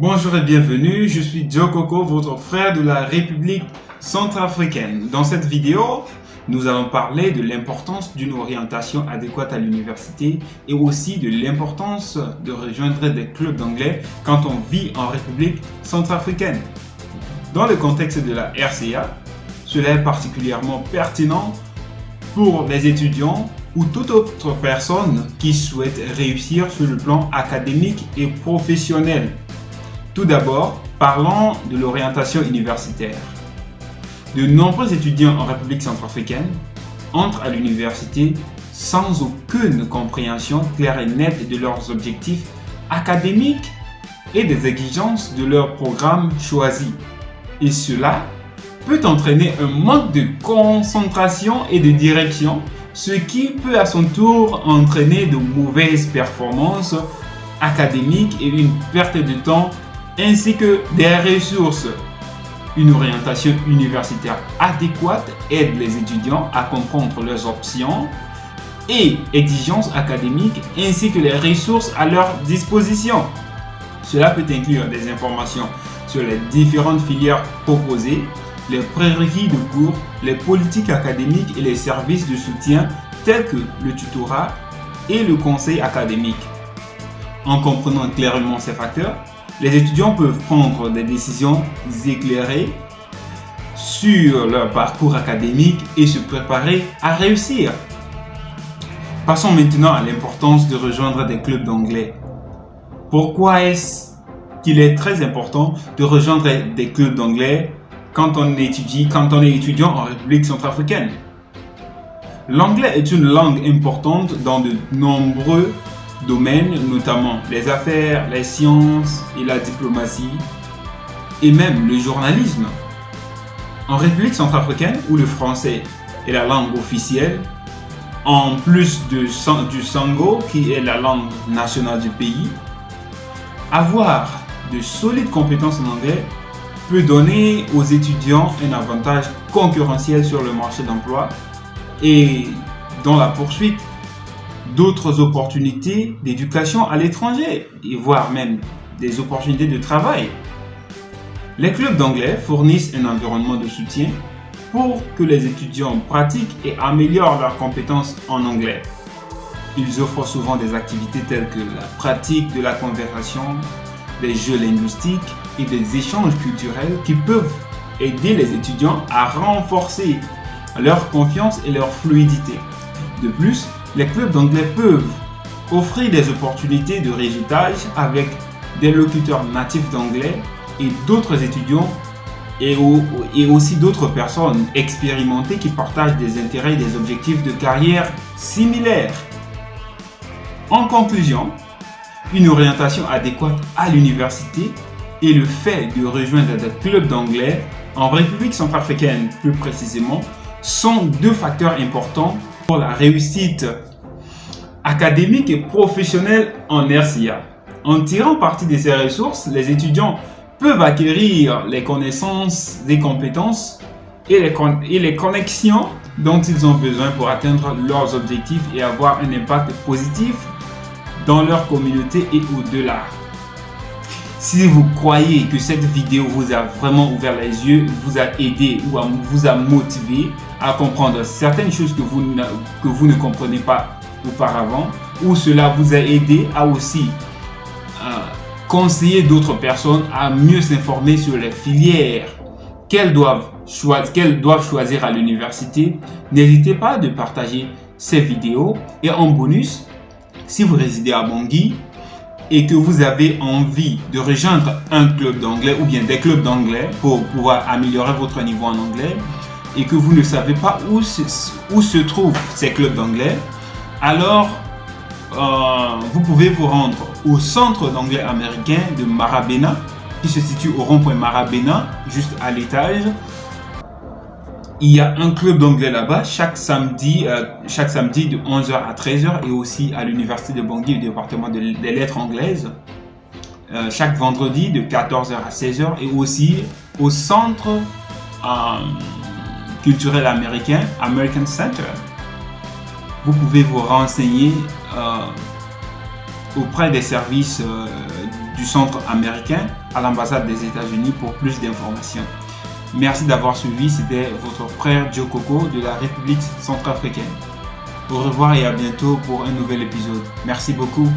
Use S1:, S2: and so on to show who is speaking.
S1: Bonjour et bienvenue, je suis Joe Coco, votre frère de la République centrafricaine. Dans cette vidéo, nous allons parler de l'importance d'une orientation adéquate à l'université et aussi de l'importance de rejoindre des clubs d'anglais quand on vit en République centrafricaine. Dans le contexte de la RCA, cela est particulièrement pertinent pour les étudiants ou toute autre personne qui souhaite réussir sur le plan académique et professionnel. Tout d'abord, parlons de l'orientation universitaire. De nombreux étudiants en République centrafricaine entrent à l'université sans aucune compréhension claire et nette de leurs objectifs académiques et des exigences de leur programme choisi. Et cela peut entraîner un manque de concentration et de direction, ce qui peut à son tour entraîner de mauvaises performances académiques et une perte de temps ainsi que des ressources. Une orientation universitaire adéquate aide les étudiants à comprendre leurs options et exigences académiques ainsi que les ressources à leur disposition. Cela peut inclure des informations sur les différentes filières proposées, les prérequis de cours, les politiques académiques et les services de soutien tels que le tutorat et le conseil académique. En comprenant clairement ces facteurs, les étudiants peuvent prendre des décisions éclairées sur leur parcours académique et se préparer à réussir. Passons maintenant à l'importance de rejoindre des clubs d'anglais. Pourquoi est-ce qu'il est très important de rejoindre des clubs d'anglais quand on est étudiant en République centrafricaine? L'anglais est une langue importante dans de nombreux domaines, notamment les affaires, les sciences et la diplomatie, et même le journalisme. En République centrafricaine, où le français est la langue officielle, en plus du sango, qui est la langue nationale du pays, avoir de solides compétences en anglais peut donner aux étudiants un avantage concurrentiel sur le marché d'emploi et dans la poursuite d'autres opportunités d'éducation à l'étranger, et voire même des opportunités de travail. Les clubs d'anglais fournissent un environnement de soutien pour que les étudiants pratiquent et améliorent leurs compétences en anglais. Ils offrent souvent des activités telles que la pratique de la conversation, des jeux linguistiques et des échanges culturels qui peuvent aider les étudiants à renforcer leur confiance et leur fluidité. De plus, les clubs d'anglais peuvent offrir des opportunités de réseautage avec des locuteurs natifs d'anglais et d'autres étudiants et aussi d'autres personnes expérimentées qui partagent des intérêts et des objectifs de carrière similaires. En conclusion, une orientation adéquate à l'université et le fait de rejoindre des clubs d'anglais en République centrafricaine plus précisément sont deux facteurs importants pour la réussite académique et professionnelle en RCA. En tirant parti de ces ressources, les étudiants peuvent acquérir les connaissances, les compétences et les connexions dont ils ont besoin pour atteindre leurs objectifs et avoir un impact positif dans leur communauté et au-delà. Si vous croyez que cette vidéo vous a vraiment ouvert les yeux, vous a aidé ou vous a motivé à comprendre certaines choses que vous ne comprenez pas auparavant, ou cela vous a aidé à aussi conseiller d'autres personnes à mieux s'informer sur les filières qu'elles doivent choisir à l'université, n'hésitez pas à partager ces vidéos. Et en bonus, si vous résidez à Bangui et que vous avez envie de rejoindre un club d'anglais ou bien des clubs d'anglais pour pouvoir améliorer votre niveau en anglais et que vous ne savez pas où se trouvent ces clubs d'anglais, alors vous pouvez vous rendre au centre d'anglais américain de Marabena qui se situe au rond-point Marabena, juste à l'étage. Il y a un club d'anglais là-bas chaque samedi de 11h à 13h et aussi à l'université de Bangui, au département des lettres anglaises, chaque vendredi de 14h à 16h et aussi au centre culturel américain, American Center. Vous pouvez vous renseigner auprès des services du centre américain à l'ambassade des États-Unis pour plus d'informations. Merci d'avoir suivi, c'était votre frère Joe Coco de la République centrafricaine. Au revoir et à bientôt pour un nouvel épisode. Merci beaucoup.